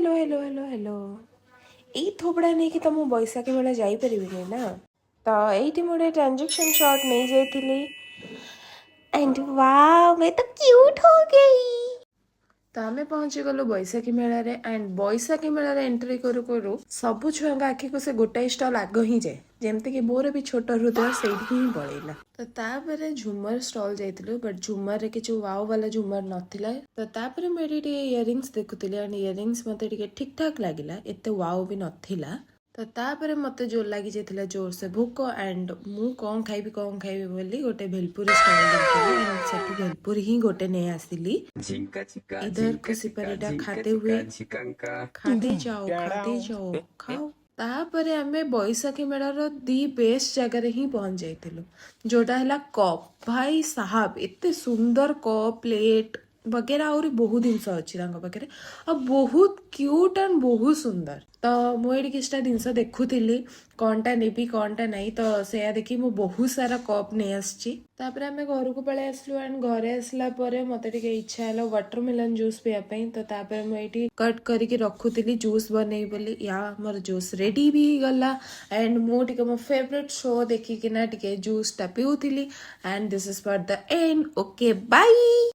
Hello hello hello hello ଏଇ ଥୋବଡ଼ା ନେଇକି ତ ମୁଁ ବୈଶାଖୀ ମେଳା ଯାଇପାରିବିନି ନା ତ ଏଇଠି ମୁଁ ଗୋଟେ ଟ୍ରାଞ୍ଜାକ୍ସନ୍ ଶର୍ଟ ନେଇଯାଇଥିଲି एंड वाह मैं तो क्यूट हो गई। तो आम पहुँचीगलु बैशाखी मेलार एंड बैशाखी मेलार एंट्री करू करू सबु छुआ आखि को से गोटाए स्टल आग ही जाए जमती कि मोर भी छोट हृदय से ही पड़ेगा। तो तापर झुमर स्टल जाइलु बट झुमर रे किछु वाव वाला झुमर नथिला। तो तापर मैं इयरिंग्स देखुली एंड इयरिंग्स मते ठीक ठाक लगिला एते वाव भी नथिला। तो तापर मते जोर लगी जाइथिला जोर से भूक एंड मु कौन खाइबी बोली गोटे भेलपुरी स्टल देखली एंड सेठू भेलपुरी ही गोटे ने आसिली। इधर खुशी परिडा खाते हुए खाते जाओ खाओ। तापर आमे बैशाखी मेलार दी बेस्ट जगह ही पहुंच जाइथिलु जोटा हला कप भाई साहब एते सुंदर कप प्लेट वगैरह और बहुत जिनस अच्छी पाखे और बहुत क्यूट एंड बहुत सुंदर। तो मुझे किछटा जिनस देखुली कौनटा नेबी कौनटा नहीं तो से देखी मु बहुत सारा कप नहीं आसची। तापर आमे घर को पळे आसलु एंड घरे आसला परे मते टिके इच्छा हला वाटरमेलन जूस पिया पई। तो तापर मु एठी कट करके रखुतली जूस बनै बोली या मोर जूस रेडी भी गला एंड मु टिके मो फेवरेट शो देखी कि ना टिके जूस टा पिउथिली and this is for the end okay bye.